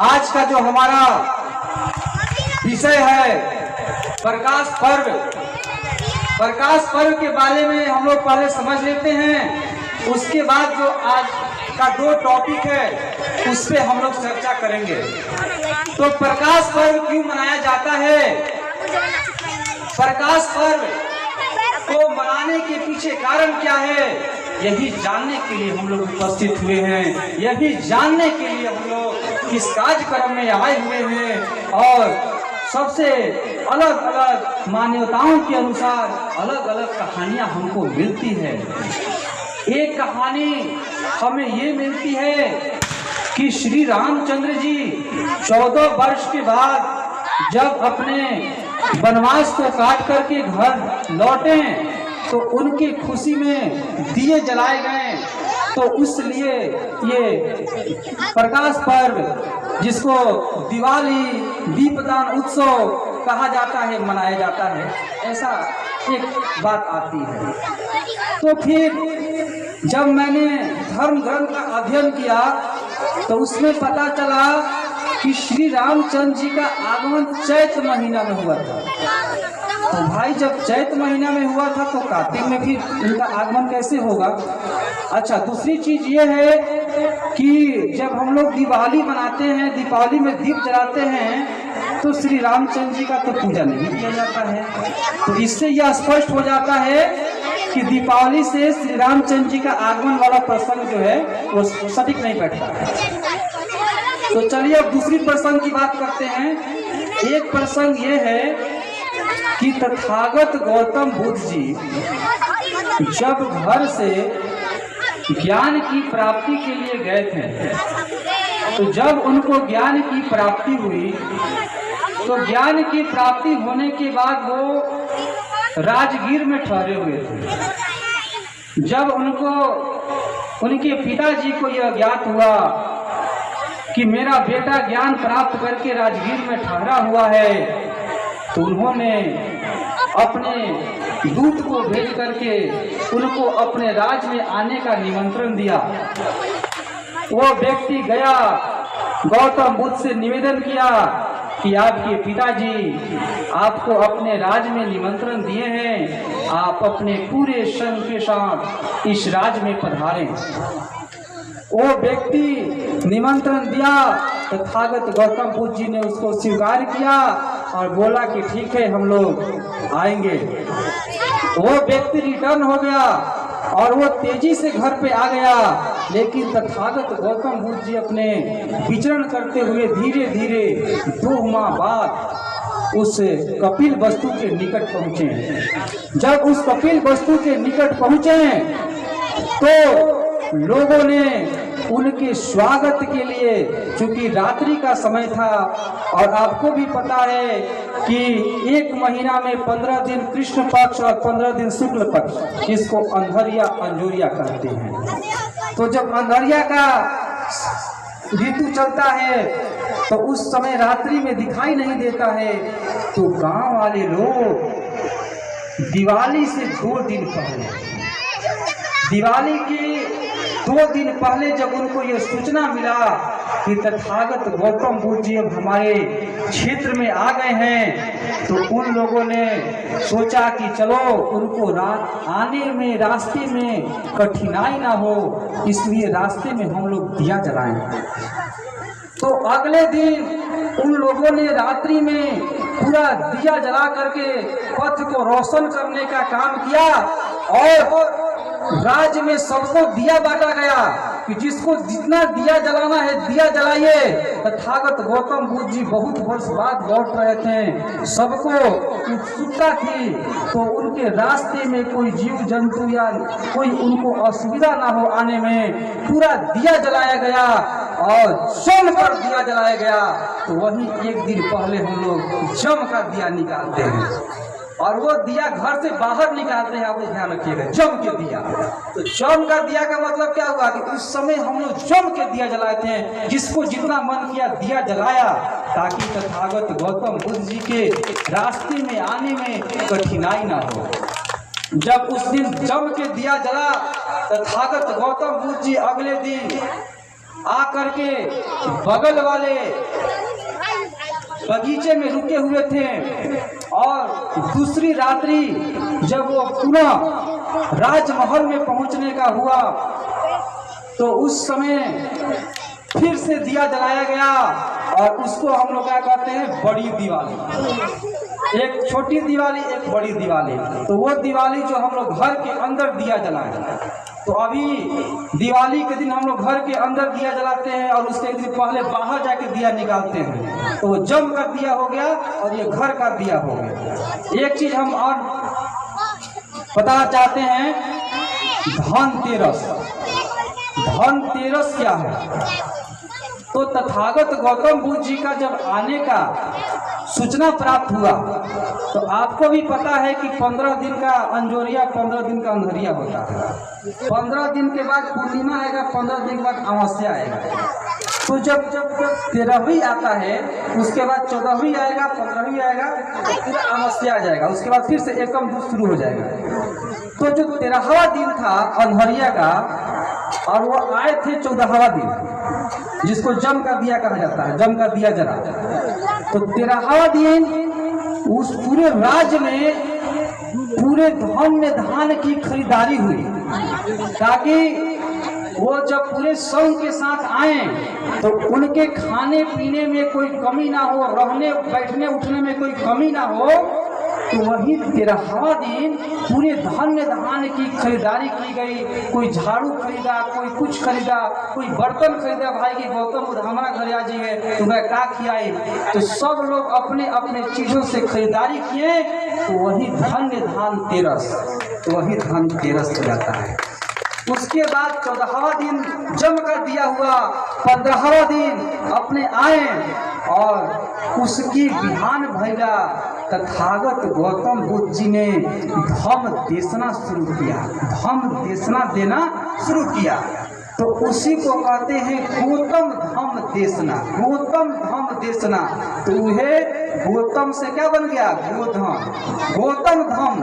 आज का जो हमारा विषय है प्रकाश पर्व। प्रकाश पर्व के बारे में हम लोग पहले समझ लेते हैं, उसके बाद जो आज का दो टॉपिक है उस पे हम लोग चर्चा करेंगे। तो प्रकाश पर्व क्यों मनाया जाता है? प्रकाश पर्व को मनाने के पीछे कारण क्या है, यही जानने के लिए हम लोग उपस्थित हुए हैं। यही जानने के लिए हम लोग इस कार्यक्रम में आए हुए हैं और सबसे अलग अलग मान्यताओं के अनुसार अलग अलग कहानियां हमको मिलती है। एक कहानी हमें ये मिलती है कि श्री रामचंद्र जी 14 वर्ष के बाद जब अपने वनवास को काट करके घर लौटे तो उनकी खुशी में दिए जलाए गए। तो इसलिए ये प्रकाश पर्व, जिसको दिवाली दीपदान उत्सव कहा जाता है, मनाया जाता है, ऐसा एक बात आती है। तो फिर जब मैंने धर्म ग्रंथ का अध्ययन किया तो उसमें पता चला कि श्री रामचंद्र जी का आगमन चैत महीना में हुआ था। तो भाई जब चैत महीना में हुआ था तो कार्तिक में फिर उनका आगमन कैसे होगा? अच्छा, दूसरी चीज ये है कि जब हम लोग दिवाली मनाते हैं, दीपावली में दीप जलाते हैं, तो श्री रामचंद्र जी का तो पूजा नहीं किया जाता है। तो इससे यह स्पष्ट हो जाता है कि दीपावली से श्री रामचंद्र जी का आगमन वाला प्रसंग जो है वो सटीक नहीं बैठता। तो चलिए अब दूसरी प्रसंग की बात करते हैं। एक प्रसंग ये है कि तथागत गौतम बुद्ध जी जब घर से ज्ञान की प्राप्ति के लिए गए थे, तो जब उनको ज्ञान की प्राप्ति हुई तो ज्ञान की प्राप्ति होने के बाद वो राजगीर में ठहरे हुए थे। जब उनके पिताजी को यह ज्ञात हुआ कि मेरा बेटा ज्ञान प्राप्त करके राजगीर में ठहरा हुआ है, तो उन्होंने अपने दूत को भेज करके उनको अपने राज्य में आने का निमंत्रण दिया। वो व्यक्ति गया, गौतम बुद्ध से निवेदन किया कि आपके पिताजी आपको अपने राज्य में निमंत्रण दिए हैं, आप अपने पूरे संघ के साथ इस राज्य में पधारें। वो व्यक्ति निमंत्रण दिया, तथागत गौतम बुद्ध जी ने उसको स्वीकार किया और बोला कि ठीक है, हम लोग आएंगे। वो व्यक्ति रिटर्न हो गया और वो तेजी से घर पे आ गया, लेकिन तथागत गौतम बुद्ध जी अपने विचरण करते हुए धीरे धीरे 2 माह बाद उस कपिल वस्तु के निकट पहुंचे। जब उस कपिल वस्तु के निकट पहुंचे तो लोगों ने उनके स्वागत के लिए, चूंकि रात्रि का समय था और आपको भी पता है कि एक महीना में 15 दिन कृष्ण पक्ष और 15 दिन शुक्ल पक्ष, जिसको अंधरिया अंजोरिया कहते हैं। तो जब अंधरिया का ऋतु चलता है तो उस समय रात्रि में दिखाई नहीं देता है। तो गांव वाले लोग दिवाली से 2 दिन पहले, दिवाली के 2 दिन पहले जब उनको यह सूचना मिला कि तथागत गौतम बुद्ध जी अब हमारे क्षेत्र में आ गए हैं, तो उन लोगों ने सोचा कि चलो उनको आने में रास्ते में कठिनाई ना हो, इसलिए रास्ते में हम लोग दिया जलाएं। तो अगले दिन उन लोगों ने रात्रि में पूरा दिया जला करके पथ को रोशन करने का काम किया और राज्य में सबको दिया बांटा गया कि जिसको जितना दिया जलाना है दिया जलाइए। तथागत गौतम बुद्ध जी बहुत वर्ष बाद लौट रहे थे, सबको उत्सुकता थी, तो उनके रास्ते में कोई जीव जंतु या कोई उनको असुविधा ना हो आने में, पूरा दिया जलाया गया और जम कर दिया जलाया गया। तो वही एक दिन पहले हम लोग जम का दिया निकालते हैं और वो दिया घर से बाहर निकालते हैं। आप ध्यान रखिएगा, जम के दिया। तो जम का दिया का मतलब क्या हुआ कि उस समय हम लोग जम के दिया जलाते हैं, जिसको जितना मन किया दिया जलाया, ताकि तथागत गौतम बुद्ध जी के रास्ते में आने में कठिनाई ना हो। जब उस दिन जम के दिया जला, तथागत गौतम बुद्ध जी अगले दिन आकर के बगल वाले बगीचे में रुके हुए थे। और दूसरी रात्रि जब वो पुनः राजमहल में पहुंचने का हुआ तो उस समय फिर से दिया जलाया गया, और उसको हम लोग क्या कहते हैं, बड़ी दिवाली। एक छोटी दिवाली, एक बड़ी दिवाली। तो वो दिवाली जो हम लोग घर के अंदर दिया जलाए, तो अभी दिवाली के दिन हम लोग घर के अंदर दिया जलाते हैं और उसके एक दिन पहले बाहर जाके दिया निकालते हैं। तो वो जम का दिया हो गया और ये घर का दिया हो गया। एक चीज हम और बताना चाहते हैं, धनतेरस। धनतेरस क्या है? तो तथागत गौतम बुद्ध जी का जब आने का सूचना प्राप्त हुआ, तो आपको भी पता है कि 15 दिन का अंजोरिया, 15 दिन का अंधरिया होता है। 15 दिन के बाद पूर्णिमा आएगा, 15 दिन के बाद अमावस्या आएगा। तो जब 13वीं आता है, उसके बाद 14वीं आएगा, 15वीं आएगा, फिर अमावस्या आ जाएगा, उसके बाद फिर से एकम दूध शुरू हो जाएगा। तो जो 13वां दिन था अंधरिया का, और वो आए थे 14वां दिन, जिसको जम का दिया कहा जाता है, जम का दिया जला। तो 13वां दिन उस पूरे राज्य में पूरे धन में धान की खरीदारी हुई, ताकि वो जब पूरे संघ के साथ आए तो उनके खाने पीने में कोई कमी ना हो, रहने बैठने उठने में कोई कमी ना हो। तो वही 13वां दिन पूरे धन में धान की खरीदारी की गई। कोई झाड़ू खरीदा, कोई कुछ खरीदा, कोई बर्तन खरीदा, भाई की गौतम बुद्ध हमारा घर आ जाइए, तुम्हें क्या खियाई। तो सब लोग अपने अपने चीजों से खरीदारी किए। तो वही धन्य धनतेरस, तो वही धनतेरस हो जाता है। उसके बाद 14वां दिन जम कर दिया हुआ, 15वां दिन अपने आए और उसकी बिहान भैया तथागत गौतम बुद्ध जी ने धम देशना शुरू किया, धम देशना देना शुरू किया। तो उसी को कहते हैं गौतम धम देशना, गौतम धम देशना। तो वह गौतम से क्या बन गया, गोधन, गौतम धम,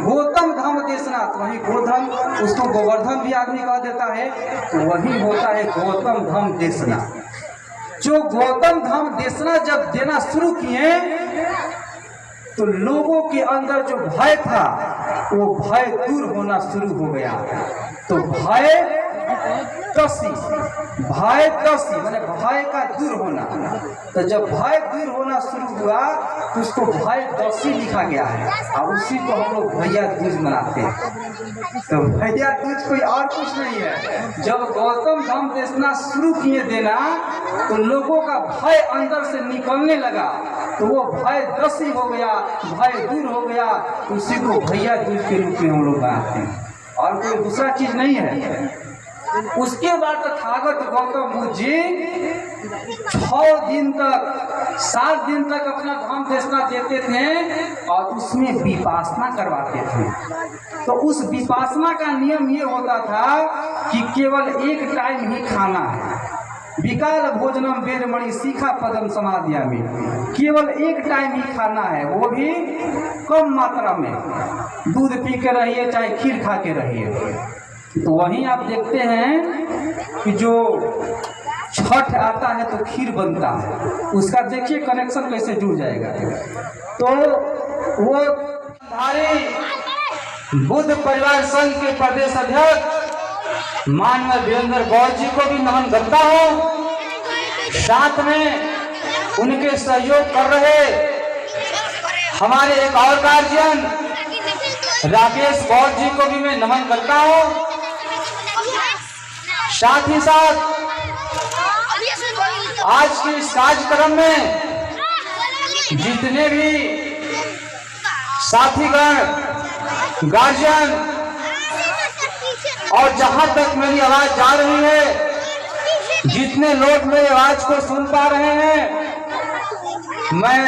गौतम धम देशना। तो वही गोधन, उसको गोवर्धन भी आदमी कह देता है, तो वही होता है गौतम धम देशना। जो गौतम धम देशना जब देना शुरू किए तो लोगों के अंदर जो भय था वो भय दूर होना शुरू हो गया। तो भय तसी, भय तसी माने भय का दूर होना। तो जब भय दूर होना शुरू हुआ तो उसको भय तसी लिखा गया है, और उसी को हम लोग भैया दूज मनाते हैं। तो भैया दूज कोई और कुछ नहीं है। जब गौतम धम देशना शुरू किए देना तो लोगों का भय अंदर से निकलने लगा, तो वो भय तसी हो गया, भय दूर हो गया। उसी को भैया दूज के रूप में हम लोग मनाते हैं, और कोई दूसरा चीज नहीं है। उसके बाद तथागत गौतम बुद्ध जी 6 दिन तक, 7 दिन तक अपना धम देशना देते थे और उसमें विपासना करवाते थे। तो उस विपासना का नियम ये होता था कि केवल एक टाइम ही खाना है। विकाल भोजनम वेदमणि सीखा पदम समाधियामि, केवल एक टाइम ही खाना है, वो भी कम मात्रा में। दूध पी के रहिए चाहे खीर खा के रहिए। तो वहीं आप देखते हैं कि जो छठ आता है तो खीर बनता है, उसका देखिए कनेक्शन कैसे जुड़ जाएगा। तो वो हमारे बुद्ध परिवार संघ के प्रदेश अध्यक्ष माननीय वीरेंद्र गौर जी को भी नमन करता हूँ। साथ में उनके सहयोग कर रहे हमारे एक और गार्जियन राकेश गौर जी को भी मैं नमन करता हूँ। साथ ही साथ आज के इस कार्यक्रम में जितने भी साथीगण, गार्जियन और जहां तक मेरी आवाज जा रही है, जितने लोग मेरी आवाज को सुन पा रहे हैं, मैं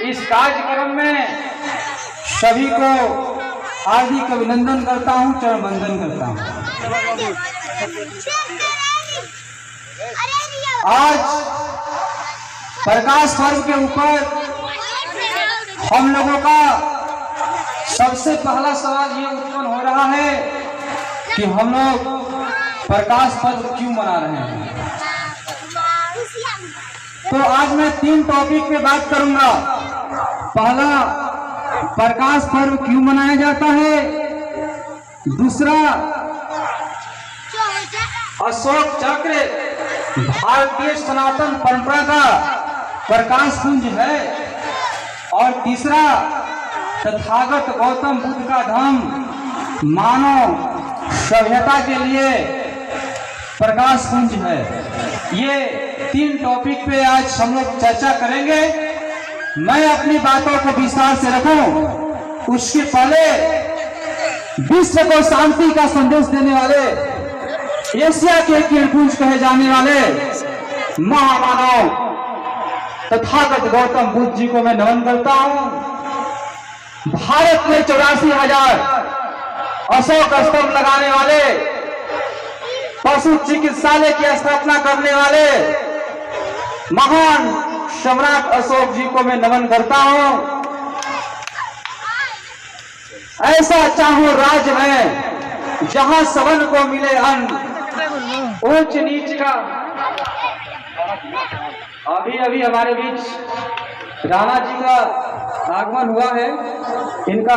इस कार्यक्रम में सभी को हार्दिक अभिनंदन करता हूं, चरण वंदन करता हूं। आज प्रकाश पर्व के ऊपर हम लोगों का सबसे पहला सवाल ये उत्पन्न हो रहा है कि हम लोग प्रकाश पर्व क्यों मना रहे हैं। तो आज मैं 3 टॉपिक पे बात करूंगा। पहला, प्रकाश पर्व क्यों मनाया जाता है। दूसरा, अशोक चक्र भारतीय सनातन परंपरा का प्रकाश पुंज है। और तीसरा, तथागत गौतम बुद्ध का धम्म मानव सभ्यता के लिए प्रकाश पुंज है। ये 3 टॉपिक पे आज हम लोग चर्चा करेंगे। मैं अपनी बातों को विस्तार से रखूं उसके पहले विश्व को शांति का संदेश देने वाले, एशिया के किरणपुंज कहे जाने वाले महामानव तथागत गौतम बुद्ध जी को मैं नमन करता हूं। भारत में 84,000 अशोक स्तंभ लगाने वाले, पशु चिकित्सालय की स्थापना करने वाले महान सम्राट अशोक जी को मैं नमन करता हूं। ऐसा चाहूं राज्य में जहां सवन को मिले अन्न, ऊंच नीच का। अभी हमारे बीच राणा जी का आगमन हुआ है, इनका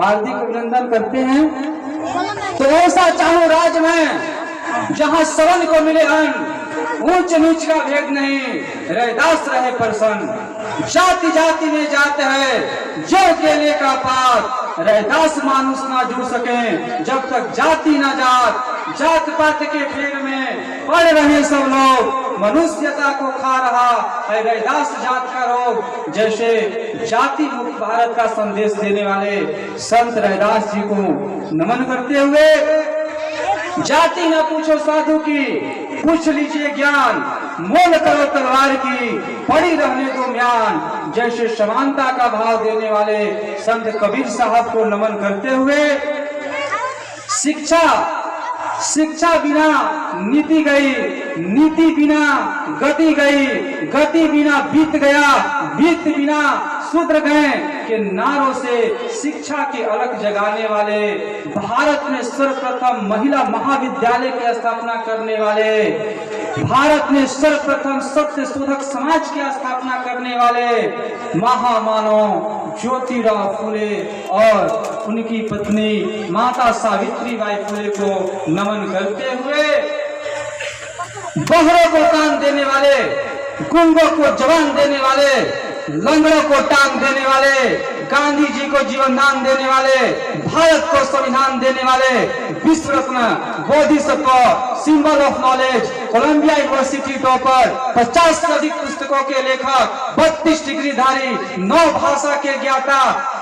हार्दिक अभिनंदन करते हैं। तो ऐसा चाहूं राज्य में जहां सवन को मिले अन्न, ऊंच नीच का भेद नहीं, रैदास रहे प्रसन्न। जाति जाति में जाते हैं जो केले का पात, रैदास मानुष ना जुड़ सके जब तक जाति ना जात। जात पात के फेर में पड़ रहे सब लोग, मनुष्यता को खा रहा है रैदास जात का रोग। जैसे जाति मुक्त भारत का संदेश देने वाले संत रैदास जी को नमन करते हुए, जाति न पूछो साधु की, पूछ लीजिए ज्ञान, मोल करो तलवार की, पड़ी रहने दो म्यान। जैसे समानता का भाव देने वाले संत कबीर साहब को नमन करते हुए, शिक्षा बिना नीति गई, नीति बिना गति गई, गति बिना बीत गया, बीत बिना शूद्र गए के नारों से शिक्षा की अलग जगाने वाले, भारत में सर्वप्रथम महिला महाविद्यालय की स्थापना करने वाले, भारत में सर्वप्रथम सत्य शोधक समाज की स्थापना करने वाले महामानव ज्योतिराव फुले और उनकी पत्नी माता सावित्रीबाई फुले को नमन करते हुए, बहरों को कान देने वाले, गूंगों को जबान देने वाले, लंगड़ों को टांग देने वाले, गांधी जी को जीवन दान देने वाले, भारत को संविधान देने वाले, विश्व रत्न बोधिसत्व, symbol of knowledge, Columbia university topper, 50 से अधिक पुस्तकों के लेखक, 32 डिग्री धारी, 9 भाषा के ज्ञाता,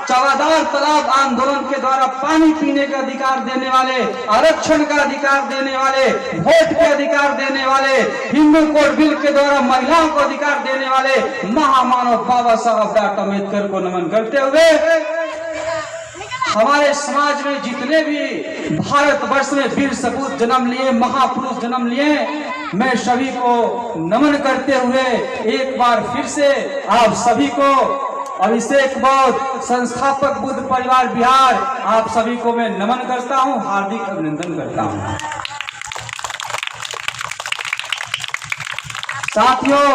चौबादार तालाब आंदोलन के द्वारा पानी पीने का अधिकार देने वाले, आरक्षण का अधिकार देने वाले, वोट के अधिकार देने वाले, हिंदू कोड बिल के द्वारा महिलाओं को अधिकार देने वाले महामानव बाबा साहब डॉक्टर अम्बेडकर को नमन करते हुए, हमारे समाज में जितने भी भारतवर्ष में वीर सपूत जन्म लिए, महापुरुष जन्म लिए, मैं सभी को नमन करते हुए एक बार फिर से आप सभी को अभिषेक बौद्ध संस्थापक बुद्ध परिवार बिहार, आप सभी को मैं नमन करता हूं, हार्दिक अभिनंदन करता हूं। साथियों,